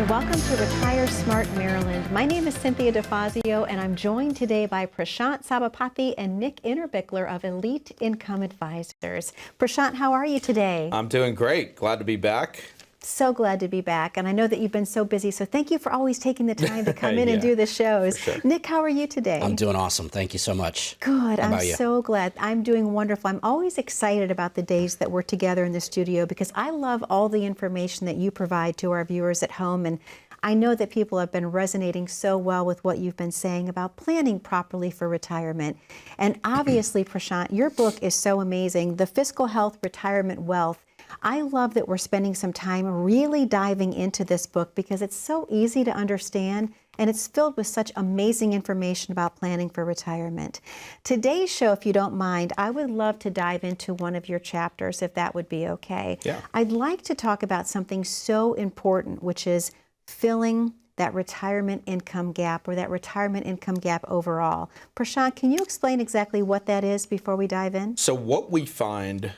and welcome to Retire Smart Maryland. My name is Cynthia DeFazio, and I'm joined today by Prashant Sabapathi and Nick Innerbichler of Elite Income Advisors. Prashant, how are you today? I'm doing great. Glad to be back. So glad to be back, and I know that you've been so busy, so thank you for always taking the time to come in and do the shows. Sure. Nick, how are you today? I'm doing awesome. Thank you so much. Good. I'm so glad. I'm doing wonderful. I'm always excited about the days that we're together in the studio because I love all the information that you provide to our viewers at home, and I know that people have been resonating so well with what you've been saying about planning properly for retirement. And obviously, Prashant, your book is so amazing, The Fiscal Health, Retirement Wealth. I love that we're spending some time really diving into this book because it's so easy to understand and it's filled with such amazing information about planning for retirement. Today's show, if you don't mind, I would love to dive into one of your chapters, if that would be okay. Yeah. I'd like to talk about something so important, which is filling that retirement income gap or that retirement income gap overall. Prashant, can you explain exactly what that is before we dive in? So what we find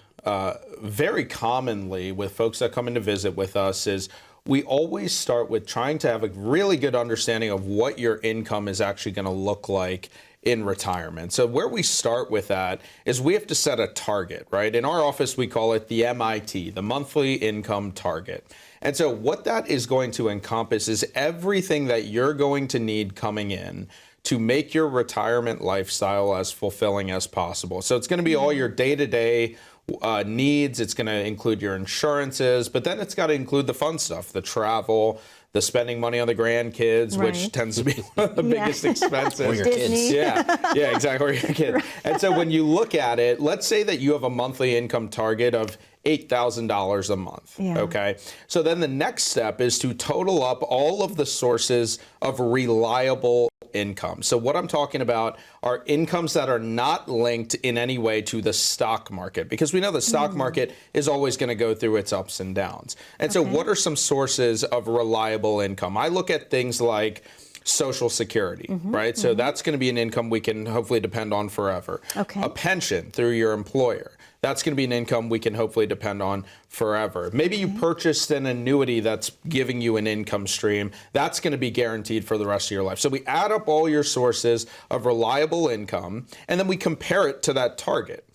very commonly with folks that come in to visit with us is we always start with trying to have a really good understanding of what your income is actually going to look like in retirement. So where we start with that is we have to set a target, right? In our office, we call it the MIT, the monthly income target. And so what that is going to encompass is everything that you're going to need coming in to make your retirement lifestyle as fulfilling as possible. So it's going to be all your day-to-day needs. It's going to include your insurances, but then it's got to include the fun stuff, the travel, the spending money on the grandkids, Right. which tends to be one of the biggest expenses. Or your Disney. kids. Yeah, exactly. Or your kids. Right. And so when you look at it, let's say that you have a monthly income target of $8,000 a month. Yeah. Okay. So then the next step is to total up all of the sources of reliable income. So what I'm talking about are incomes that are not linked in any way to the stock market, because we know the stock market is always going to go through its ups and downs. And so what are some sources of reliable income? I look at things like Social Security, right? So that's going to be an income we can hopefully depend on forever. Okay. A pension through your employer. That's going to be an income we can hopefully depend on forever. Maybe you purchased an annuity that's giving you an income stream. That's going to be guaranteed for the rest of your life. So we add up all your sources of reliable income, and then we compare it to that target.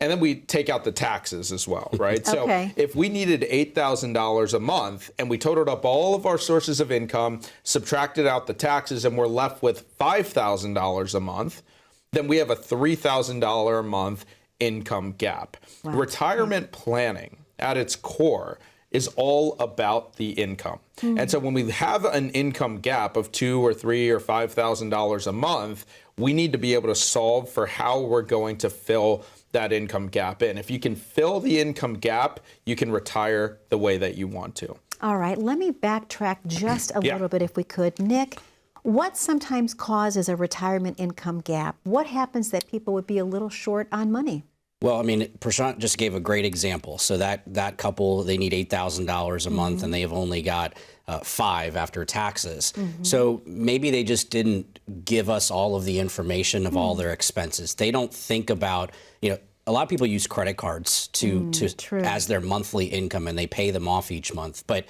And then we take out the taxes as well, right? Okay. So if we needed $8,000 a month and we totaled up all of our sources of income, subtracted out the taxes, and we're left with $5,000 a month, then we have a $3,000 a month income gap. Wow. Retirement planning at its core is all about the income. And so when we have an income gap of $2,000 or $3,000 or $5,000 a month, we need to be able to solve for how we're going to fill that income gap in. If you can fill the income gap, you can retire the way that you want to. All right, let me backtrack just a little bit if we could. Nick, what sometimes causes a retirement income gap? What happens that people would be a little short on money? Well, I mean, Prashant just gave a great example. So that couple, they need $8,000 a month and they've only got $5,000 after taxes. So maybe they just didn't give us all of the information of all their expenses. They don't think about, a lot of people use credit cards to as their monthly income and they pay them off each month. But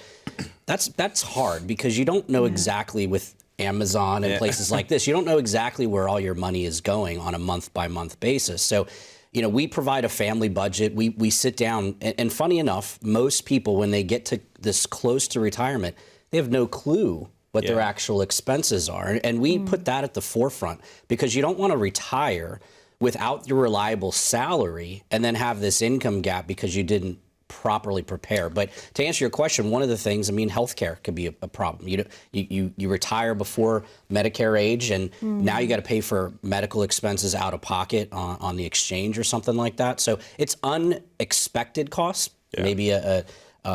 that's hard because you don't know exactly with Amazon and places like this, you don't know exactly where all your money is going on a month-by-month basis. So we provide a family budget. We sit down, and funny enough, most people, when they get to this close to retirement, they have no clue what their actual expenses are. And we put that at the forefront because you don't want to retire without your reliable salary and then have this income gap because you didn't properly prepare. But to answer your question, one of the things, I mean, healthcare could be a problem. You retire before Medicare age, and now you got to pay for medical expenses out of pocket on the exchange or something like that. So it's unexpected costs. Maybe a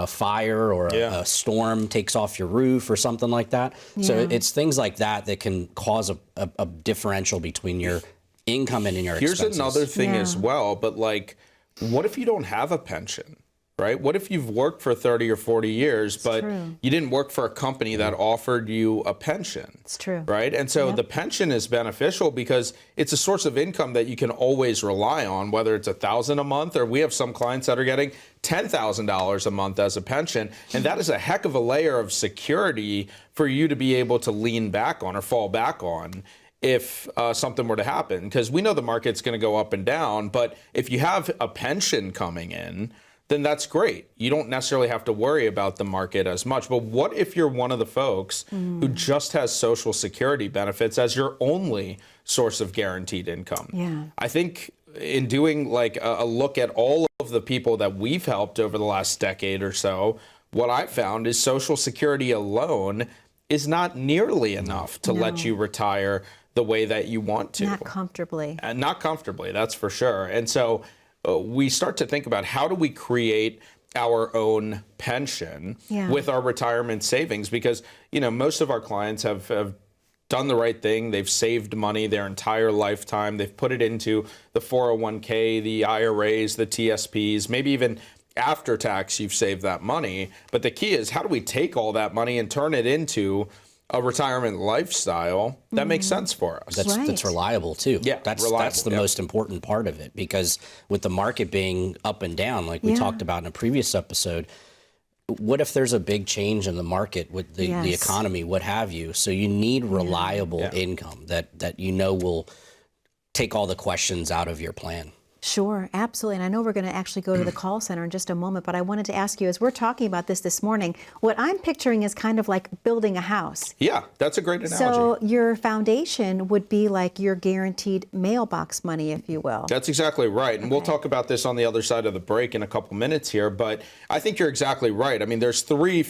fire or a storm takes off your roof or something like that. So it's things like that that can cause a differential between your income and in your expenses. Here's another thing as well, but like, what if you don't have a pension? right? What if you've worked for 30 or 40 years, but true. you didn't work for a company that offered you a pension? It's true. Right? And so the pension is beneficial because it's a source of income that you can always rely on, whether it's $1,000 a month, or we have some clients that are getting $10,000 a month as a pension. And that is a heck of a layer of security for you to be able to lean back on or fall back on if something were to happen. Because we know the market's going to go up and down, but if you have a pension coming in, then that's great. You don't necessarily have to worry about the market as much. But what if you're one of the folks who just has Social Security benefits as your only source of guaranteed income? Yeah. I think in doing like a look at all of the people that we've helped over the last decade or so, what I found is Social Security alone is not nearly enough to let you retire the way that you want to. Not comfortably. And not comfortably, that's for sure. And so we start to think about how do we create our own pension with our retirement savings, because most of our clients have done the right thing. They've saved money their entire lifetime. They've put it into the 401k, the IRAs, the TSPs, maybe even after tax you've saved that money. But the key is, how do we take all that money and turn it into a retirement lifestyle that makes sense for us? That's reliable too. Yeah, that's reliable, the most important part of it, because with the market being up and down, like we talked about in a previous episode, what if there's a big change in the market with the economy, what have you? So you need reliable income that will take all the questions out of your plan. Sure, absolutely. And I know we're going to actually go to the call center in just a moment, but I wanted to ask you, as we're talking about this morning, what I'm picturing is kind of like building a house. Yeah, that's a great analogy. So your foundation would be like your guaranteed mailbox money, if you will. That's exactly right. And we'll talk about this on the other side of the break in a couple minutes here, but I think you're exactly right. I mean, there's three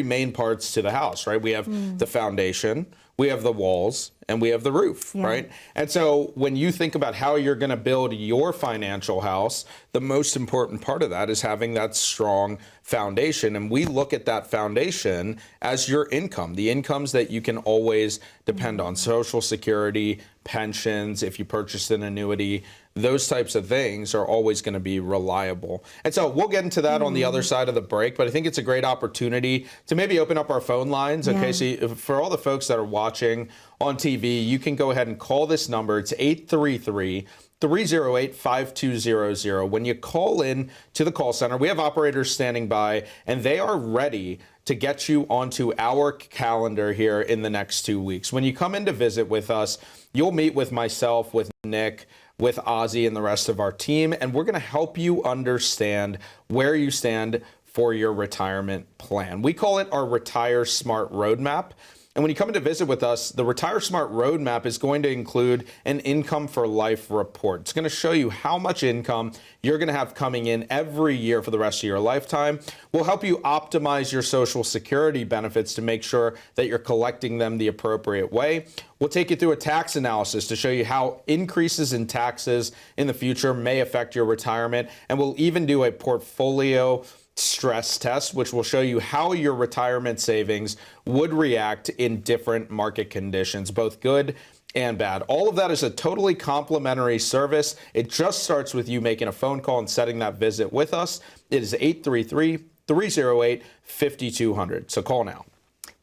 main parts to the house, right? We have the foundation, we have the walls, and we have the roof, right? And so when you think about how you're going to build your financial house, the most important part of that is having that strong foundation. And we look at that foundation as your income, the incomes that you can always depend on: Social Security, pensions, if you purchase an annuity, those types of things are always going to be reliable. And so we'll get into that on the other side of the break, but I think it's a great opportunity to maybe open up our phone lines. Okay, so for all the folks that are watching on TV, you can go ahead and call this number. It's 833-308-5200. When you call in to the call center, we have operators standing by, and they are ready to get you onto our calendar here in the next 2 weeks. When you come in to visit with us, you'll meet with myself, with Nick, with Ozzy, and the rest of our team, and we're going to help you understand where you stand for your retirement plan. We call it our Retire Smart Roadmap. And when you come in to visit with us, the Retire Smart Roadmap is going to include an income for life report. It's going to show you how much income you're going to have coming in every year for the rest of your lifetime. We'll help you optimize your Social Security benefits to make sure that you're collecting them the appropriate way. We'll take you through a tax analysis to show you how increases in taxes in the future may affect your retirement. And we'll even do a portfolio stress test, which will show you how your retirement savings would react in different market conditions, both good and bad. All of that is a totally complimentary service. It just starts with you making a phone call and setting that visit with us. It is 833-308-5200. So call now.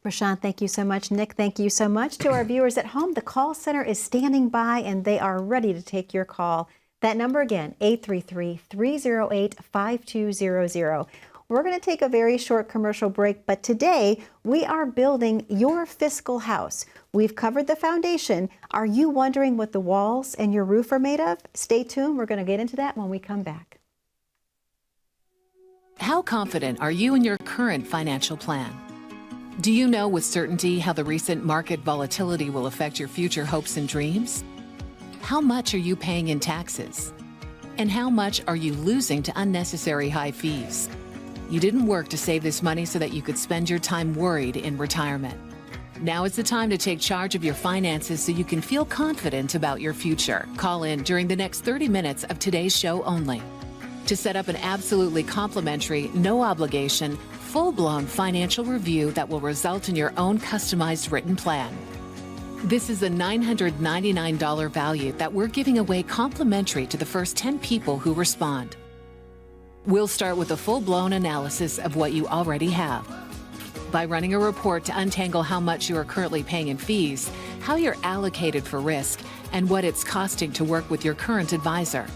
Prashant, thank you so much. Nick, thank you so much. To our viewers at home, the call center is standing by and they are ready to take your call. That number again, 833-308-5200. We're going to take a very short commercial break, but today we are building your fiscal house. We've covered the foundation. Are you wondering what the walls and your roof are made of? Stay tuned. We're going to get into that when we come back. How confident are you in your current financial plan? Do you know with certainty how the recent market volatility will affect your future hopes and dreams? How much are you paying in taxes? And how much are you losing to unnecessary high fees? You didn't work to save this money so that you could spend your time worried in retirement. Now is the time to take charge of your finances so you can feel confident about your future. Call in during the next 30 minutes of today's show only to set up an absolutely complimentary, no obligation, full-blown financial review that will result in your own customized written plan. This is a $999 value that we're giving away complimentary to the first 10 people who respond. We'll start with a full-blown analysis of what you already have. By running a report to untangle how much you are currently paying in fees, how you're allocated for risk, and what it's costing to work with your current advisor.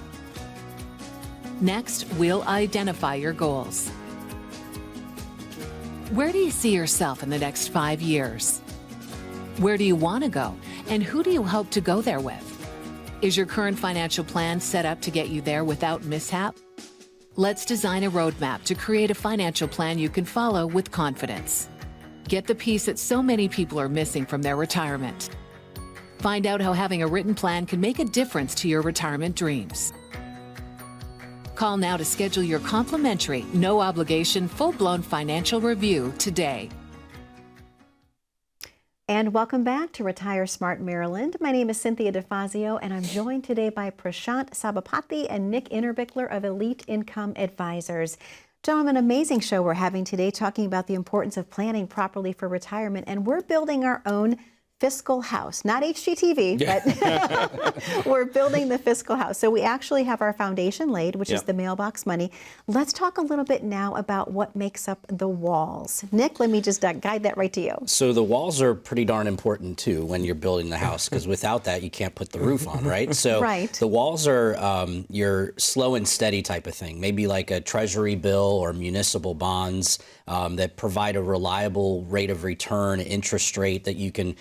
Next, we'll identify your goals. Where do you see yourself in the next 5 years? Where do you want to go, and who do you hope to go there with? Is your current financial plan set up to get you there without mishap? Let's design a roadmap to create a financial plan you can follow with confidence. Get the piece that so many people are missing from their retirement. Find out how having a written plan can make a difference to your retirement dreams. Call now to schedule your complimentary, no-obligation, full-blown financial review today. And welcome back to Retire Smart Maryland. My name is Cynthia DeFazio, and I'm joined today by Prashant Sabapathi and Nick Innerbichler of Elite Income Advisors. Gentlemen, amazing show we're having today, talking about the importance of planning properly for retirement. And we're building our own fiscal house, not HGTV, but we're building the fiscal house. So we actually have our foundation laid, which is the mailbox money. Let's talk a little bit now about what makes up the walls. Nick, let me just guide that right to you. So the walls are pretty darn important too when you're building the house, because without that you can't put the roof on, right? So the walls are your slow and steady type of thing, maybe like a treasury bill or municipal bonds that provide a reliable rate of return, interest rate that you can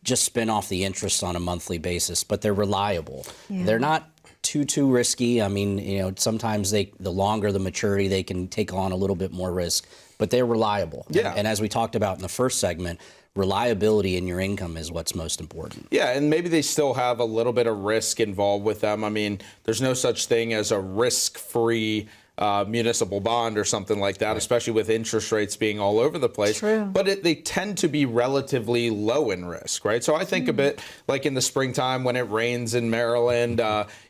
just spin off the interest on a monthly basis, but they're reliable. They're not too risky. I mean, you know, sometimes the longer the maturity, they can take on a little bit more risk, but they're reliable. And as we talked about in the first segment, reliability in your income is what's most important. Yeah, and maybe they still have a little bit of risk involved with them. I mean, there's no such thing as a risk-free municipal bond or something like that, especially with interest rates being all over the place. But they tend to be relatively low in risk, right? So I think a bit like in the springtime when it rains in Maryland,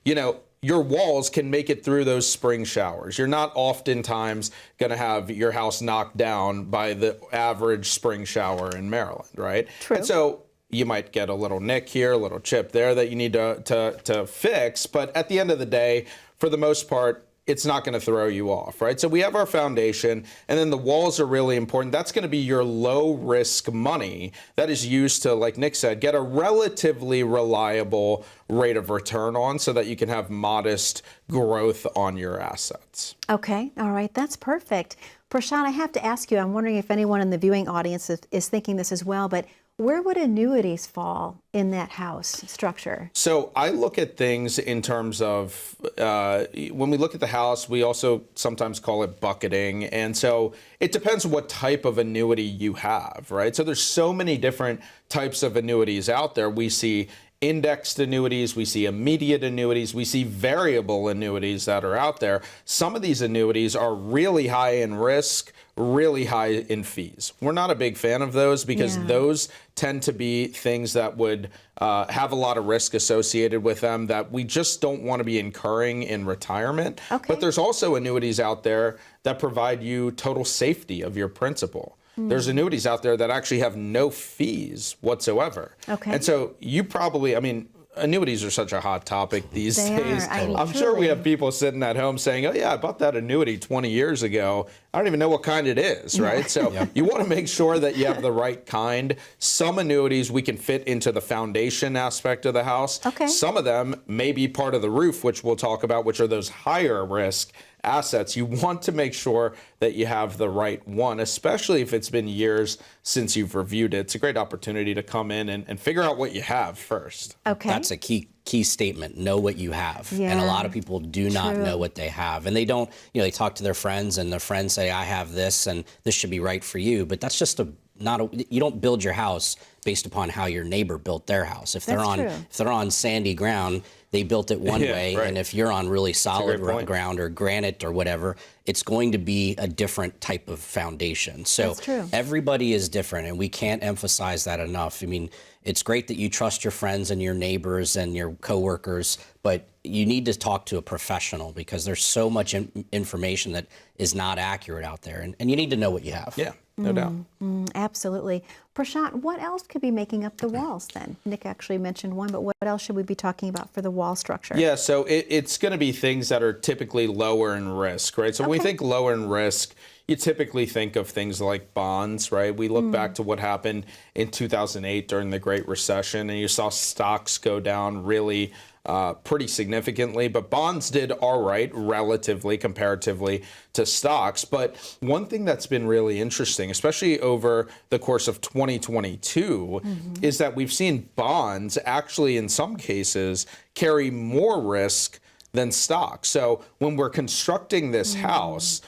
you know, your walls can make it through those spring showers. You're not oftentimes going to have your house knocked down by the average spring shower in Maryland, right? And so you might get a little nick here, a little chip there that you need to fix. But at the end of the day, for the most part, it's not going to throw you off, right? So we have our foundation, and then the walls are really important. That's going to be your low risk money that is used to, like Nick said, get a relatively reliable rate of return on so that you can have modest growth on your assets. Okay, all right, that's perfect. Prashant, I have to ask you, I'm wondering if anyone in the viewing audience is thinking this as well, but where would annuities fall in that house structure? So I look at things in terms of, when we look at the house, we also sometimes call it bucketing. And so it depends what type of annuity you have, right? So there's so many different types of annuities out there. We see indexed annuities, we see immediate annuities, we see variable annuities that are out there. Some of these annuities are really high in risk, really high in fees. We're not a big fan of those because those tend to be things that would have a lot of risk associated with them that we just don't want to be incurring in retirement. But there's also annuities out there that provide you total safety of your principal. There's annuities out there that actually have no fees whatsoever. And so you probably, I mean, annuities are such a hot topic these days. I'm sure we have people sitting at home saying, oh yeah, I bought that annuity 20 years ago. I don't even know what kind it is, right? So you want to make sure that you have the right kind. Some annuities we can fit into the foundation aspect of the house. Some of them may be part of the roof, which we'll talk about, which are those higher risk assets. You want to make sure that you have the right one, especially if it's been years since you've reviewed it. It's a great opportunity to come in and figure out what you have first. That's a key statement. Know what you have. And a lot of people do not know what they have. And they don't, you know, they talk to their friends and their friends say, I have this and this should be right for you. But that's just you don't build your house based upon how your neighbor built their house. If they're on sandy ground, they built it one way, and if you're on really solid ground or granite or whatever, it's going to be a different type of foundation. So everybody is different, and we can't emphasize that enough. I mean, it's great that you trust your friends and your neighbors and your coworkers, but you need to talk to a professional because there's so much information that is not accurate out there, and you need to know what you have. no doubt. Absolutely. Prashant, what else could be making up the walls then? Nick actually mentioned one, but what else should we be talking about for the wall structure? Yeah, so it's going to be things that are typically lower in risk, right? So when we think lower in risk, you typically think of things like bonds, right? We look back to what happened in 2008 during the Great Recession, and you saw stocks go down really pretty significantly, but bonds did all right relatively, comparatively to stocks. But one thing that's been really interesting, especially over the course of 2022, is that we've seen bonds actually, in some cases, carry more risk than stocks. So when we're constructing this house,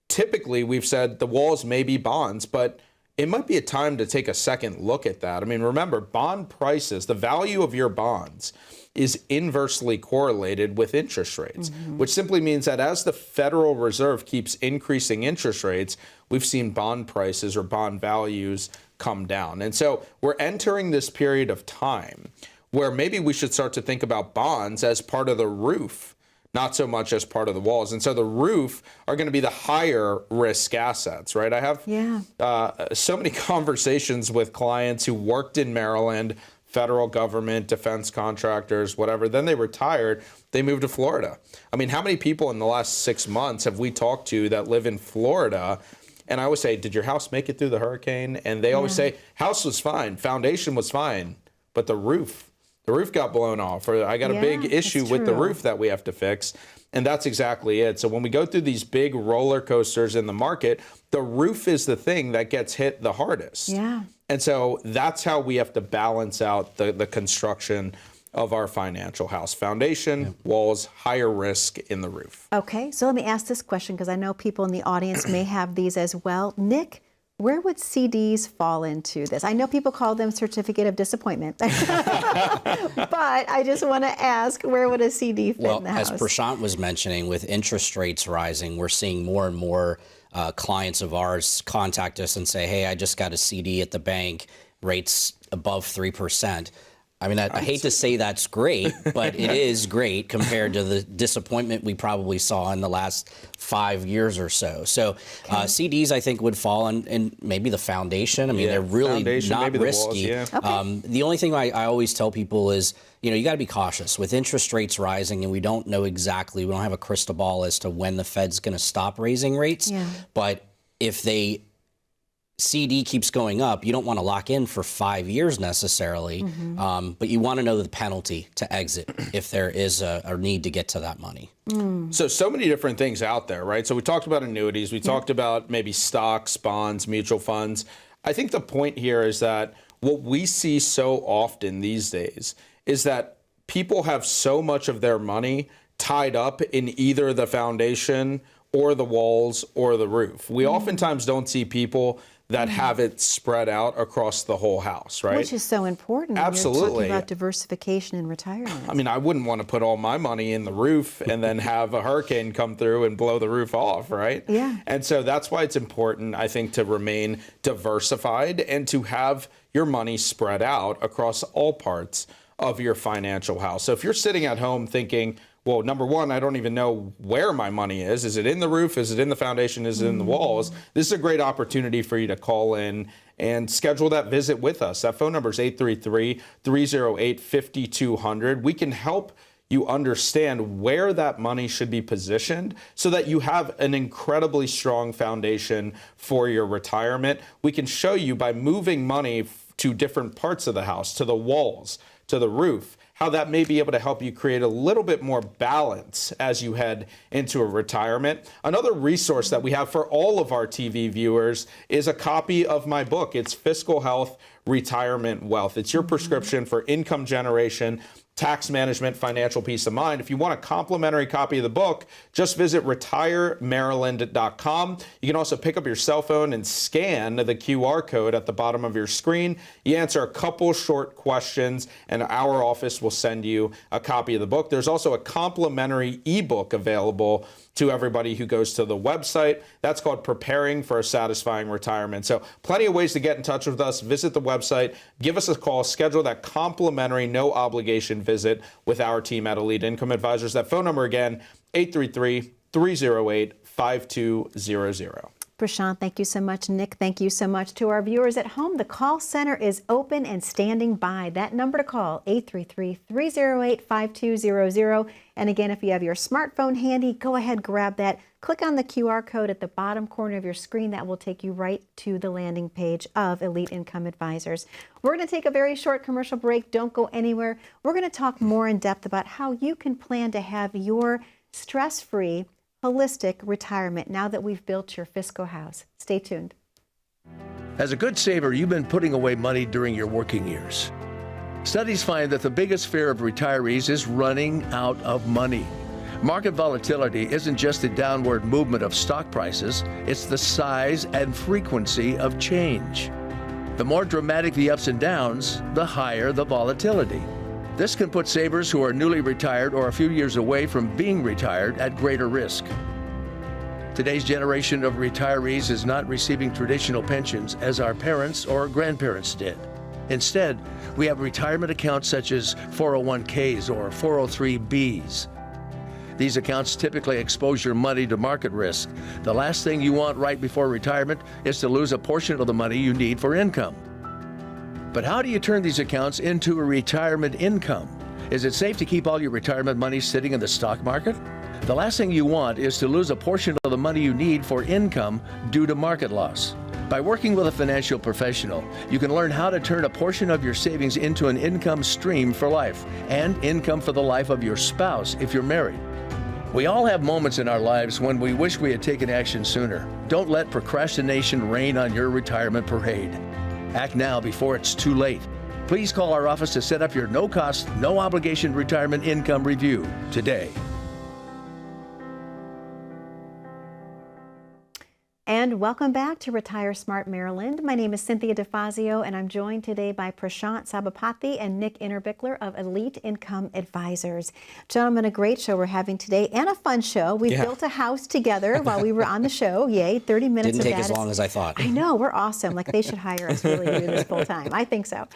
typically we've said the walls may be bonds, but it might be a time to take a second look at that. I mean, remember, bond prices, the value of your bonds is inversely correlated with interest rates, which simply means that as the Federal Reserve keeps increasing interest rates, we've seen bond prices or bond values come down. And so we're entering this period of time where maybe we should start to think about bonds as part of the roof, not so much as part of the walls. And so the roof are going to be the higher risk assets, right? I have so many conversations with clients who worked in Maryland, federal government, defense contractors, whatever. Then they retired, they moved to Florida. I mean, how many people in the last 6 months have we talked to that live in Florida? And I always say, did your house make it through the hurricane? And they always say, house was fine, foundation was fine, but the roof got blown off, or I got a big issue with the roof that we have to fix. And that's exactly it. So when we go through these big roller coasters in the market, the roof is the thing that gets hit the hardest. Yeah. And so that's how we have to balance out the construction of our financial house. Foundation, walls, higher risk in the roof. Okay, so let me ask this question because I know people in the audience may have these as well. Nick, where would CDs fall into this? I know people call them certificate of disappointment, but I just want to ask, where would a CD fit in the house? As Prashant was mentioning, with interest rates rising, we're seeing more and more clients of ours contact us and say, hey, I just got a CD at the bank, rates above 3%. I mean, I hate to say that's great, but it is great compared to the disappointment we probably saw in the last 5 years or so. So CDs, I think, would fall in maybe the foundation. I mean, they're really not risky. The only thing I always tell people is, you got to be cautious. With interest rates rising, and we don't know exactly, we don't have a crystal ball as to when the Fed's going to stop raising rates. But if they CD keeps going up, you don't want to lock in for 5 years necessarily, but you want to know the penalty to exit if there is a need to get to that money. So many different things out there, right? So we talked about annuities, we talked about maybe stocks, bonds, mutual funds. I think the point here is that what we see so often these days is that people have so much of their money tied up in either the foundation or the walls or the roof. We oftentimes don't see people that have it spread out across the whole house, right? Which is so important. Absolutely. When you're talking about diversification in retirement. I mean, I wouldn't want to put all my money in the roof and then have a hurricane come through and blow the roof off, right? Yeah. And so that's why it's important, I think, to remain diversified and to have your money spread out across all parts of your financial house. So if you're sitting at home thinking, well, number one, I don't even know where my money is. Is it in the roof? Is it in the foundation? Is it in the walls? This is a great opportunity for you to call in and schedule that visit with us. That phone number is 833-308-5200. We can help you understand where that money should be positioned so that you have an incredibly strong foundation for your retirement. We can show you by moving money to different parts of the house, to the walls, to the roof, how that may be able to help you create a little bit more balance as you head into a retirement. Another resource that we have for all of our TV viewers is a copy of my book. It's Fiscal Health, Retirement Wealth. It's your prescription for income generation, tax management, financial peace of mind. If you want a complimentary copy of the book, just visit retiremaryland.com. You can also pick up your cell phone and scan the QR code at the bottom of your screen. You answer a couple short questions, and our office will send you a copy of the book. There's also a complimentary ebook available to everybody who goes to the website. That's called Preparing for a Satisfying Retirement. So plenty of ways to get in touch with us. Visit the website, give us a call, schedule that complimentary, no obligation visit with our team at Elite Income Advisors. That phone number again, 833-308-5200. Prashant, thank you so much. Nick, thank you so much. To our viewers at home, the call center is open and standing by. That number to call, 833-308-5200. And again, if you have your smartphone handy, go ahead, grab that. Click on the QR code at the bottom corner of your screen. That will take you right to the landing page of Elite Income Advisors. We're going to take a very short commercial break. Don't go anywhere. We're going to talk more in depth about how you can plan to have your stress-free, holistic retirement now that we've built your fiscal house. Stay tuned. As a good saver, you've been putting away money during your working years. Studies find that the biggest fear of retirees is running out of money. Market volatility isn't just the downward movement of stock prices, it's the size and frequency of change. The more dramatic the ups and downs, the higher the volatility. This can put savers who are newly retired or a few years away from being retired at greater risk. Today's generation of retirees is not receiving traditional pensions as our parents or grandparents did. Instead, we have retirement accounts such as 401ks or 403bs. These accounts typically expose your money to market risk. The last thing you want right before retirement is to lose a portion of the money you need for income. But how do you turn these accounts into a retirement income? Is it safe to keep all your retirement money sitting in the stock market? The last thing you want is to lose a portion of the money you need for income due to market loss. By working with a financial professional, you can learn how to turn a portion of your savings into an income stream for life and income for the life of your spouse if you're married. We all have moments in our lives when we wish we had taken action sooner. Don't let procrastination reign on your retirement parade. Act now before it's too late. Please call our office to set up your no-cost, no-obligation retirement income review today. And welcome back to Retire Smart Maryland. My name is Cynthia DeFazio, and I'm joined today by Prashant Sabapathi and Nick Innerbichler of Elite Income Advisors. Gentlemen, a great show we're having today and a fun show. We built a house together while we were on the show. Yay, 30 minutes Didn't of take that. as long as I thought. I know, we're awesome. Like they should hire us really to do this full time. I think so.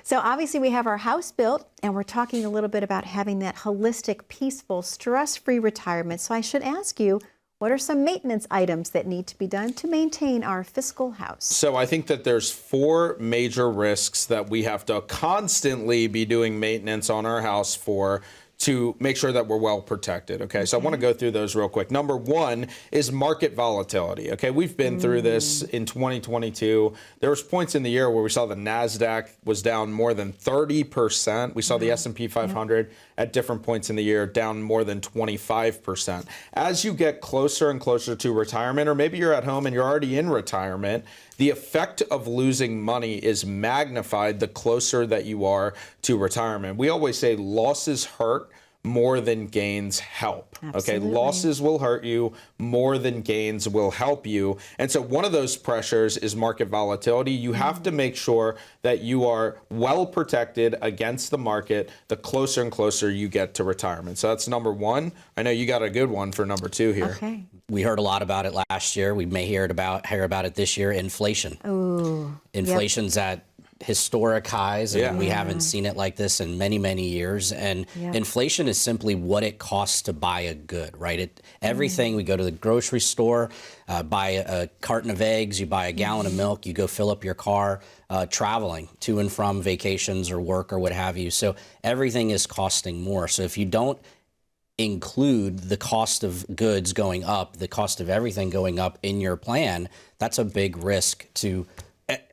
So obviously we have our house built, and we're talking a little bit about having that holistic, peaceful, stress-free retirement. So I should ask you, what are some maintenance items that need to be done to maintain our fiscal house? So I think that there's 4 major risks that we have to constantly be doing maintenance on our house for to make sure that we're well protected. Okay, so I want to go through those real quick. Number 1 is market volatility. Okay, we've been through this in 2022. There was points in the year where we saw the NASDAQ was down more than 30%. We saw the S&P 500 at different points in the year down more than 25%. As you get closer and closer to retirement, or maybe you're at home and you're already in retirement, the effect of losing money is magnified the closer that you are to retirement. We always say losses hurt more than gains help. Absolutely. Okay, losses will hurt you more than gains will help you. And so one of those pressures is market volatility. You have to make sure that you are well protected against the market the closer and closer you get to retirement. So that's number 1. I know you got a good one for number 2 here. Okay. We heard a lot about it last year. We may hear about it this year. Inflation. Ooh. Inflation's at historic highs, and we haven't seen it like this in many, many years. And inflation is simply what it costs to buy a good, right? Everything, we go to the grocery store, buy a carton of eggs, you buy a gallon of milk, you go fill up your car, traveling to and from vacations or work or what have you. So everything is costing more. So if you don't include the cost of goods going up, the cost of everything going up in your plan, that's a big risk to.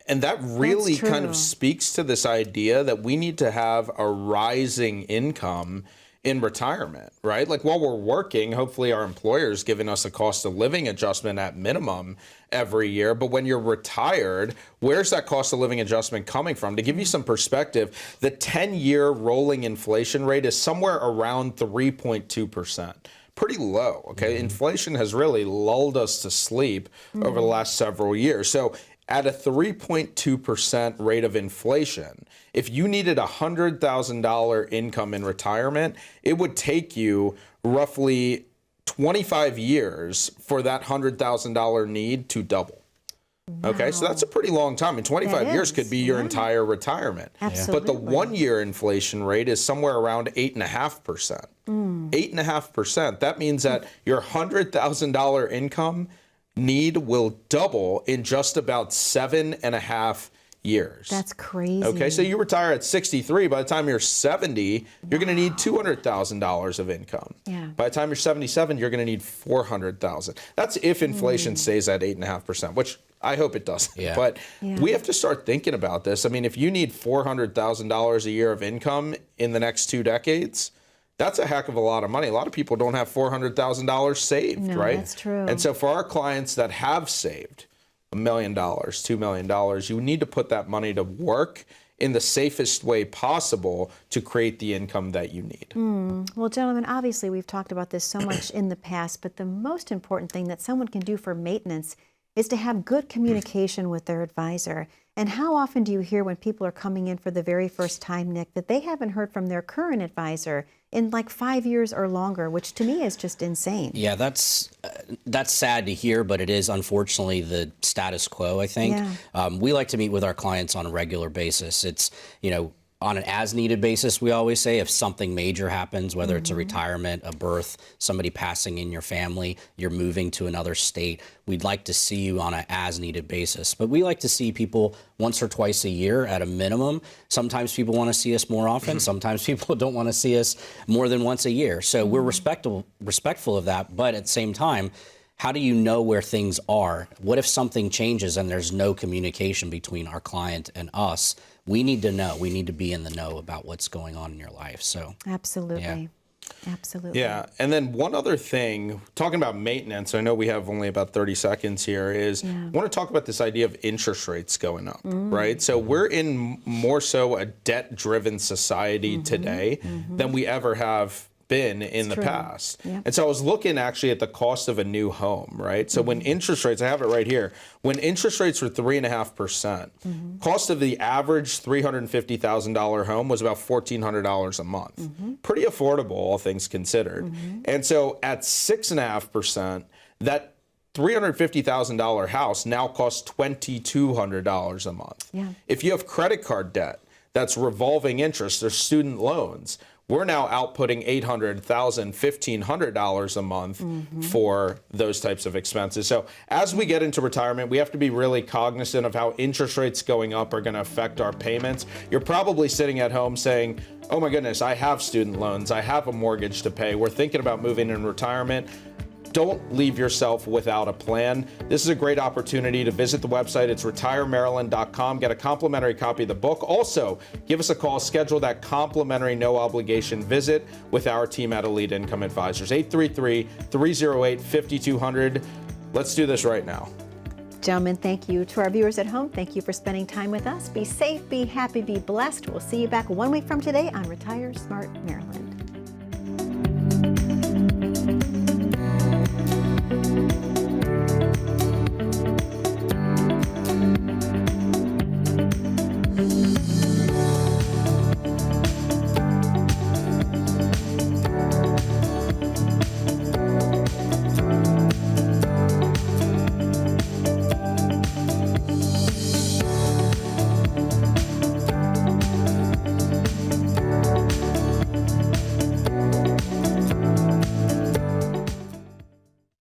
And that really kind of speaks to this idea that we need to have a rising income in retirement, right? Like while we're working, hopefully our employer's giving us a cost of living adjustment at minimum every year. But when you're retired, where's that cost of living adjustment coming from? To give you some perspective, the 10-year rolling inflation rate is somewhere around 3.2%. Pretty low, okay? Inflation has really lulled us to sleep over the last several years. So at a 3.2% rate of inflation, if you needed a $100,000 income in retirement, it would take you roughly 25 years for that $100,000 need to double. Wow. Okay, so that's a pretty long time. And 25 years could be your entire retirement. Absolutely. But the 1-year inflation rate is somewhere around 8.5%. 8.5%. That means that your $100,000 income need will double in just about 7.5 years. That's crazy. Okay, so you retire at 63. By the time you're 70, you're going to need $200,000 of income. Yeah. By the time you're 77, you're going to need $400,000. That's if inflation stays at 8.5%, which I hope it doesn't. Yeah. But we have to start thinking about this. I mean, if you need $400,000 a year of income in the next 2 decades, that's a heck of a lot of money. A lot of people don't have $400,000 saved, No, right? that's true. And so for our clients that have saved $1 million, $2 million, you need to put that money to work in the safest way possible to create the income that you need. Well, gentlemen, obviously we've talked about this so much in the past, but the most important thing that someone can do for maintenance is to have good communication with their advisor. And how often do you hear when people are coming in for the very first time, Nick, that they haven't heard from their current advisor in like 5 years or longer, which to me is just insane. Yeah, that's sad to hear, but it is unfortunately the status quo, I think. Yeah. We like to meet with our clients on a regular basis. It's, on an as-needed basis, we always say, if something major happens, whether it's a retirement, a birth, somebody passing in your family, you're moving to another state, we'd like to see you on an as-needed basis. But we like to see people once or twice a year at a minimum. Sometimes people want to see us more often. Sometimes people don't want to see us more than once a year. So we're respectful of that. But at the same time, how do you know where things are? What if something changes and there's no communication between our client and us? We need to know. We need to be in the know about what's going on in your life. So Absolutely. Yeah. Absolutely. Yeah, and then one other thing, talking about maintenance, I know we have only about 30 seconds here, is I want to talk about this idea of interest rates going up, right? So we're in more so a debt-driven society today than we ever have been in the past. Yep. And so I was looking actually at the cost of a new home, right? So when interest rates, I have it right here, when interest rates were 3.5%, cost of the average $350,000 home was about $1,400 a month. Pretty affordable, all things considered. And so at 6.5%, that $350,000 house now costs $2,200 a month. Yeah. If you have credit card debt that's revolving interest or student loans, we're now outputting $800,000, $1,500 a month for those types of expenses. So as we get into retirement, we have to be really cognizant of how interest rates going up are going to affect our payments. You're probably sitting at home saying, oh my goodness, I have student loans, I have a mortgage to pay, we're thinking about moving in retirement. Don't leave yourself without a plan. This is a great opportunity to visit the website. It's retiremaryland.com. Get a complimentary copy of the book. Also, give us a call. Schedule that complimentary no obligation visit with our team at Elite Income Advisors. 833-308-5200. Let's do this right now. Gentlemen, thank you. To our viewers at home, thank you for spending time with us. Be safe, be happy, be blessed. We'll see you back 1 week from today on Retire Smart Maryland.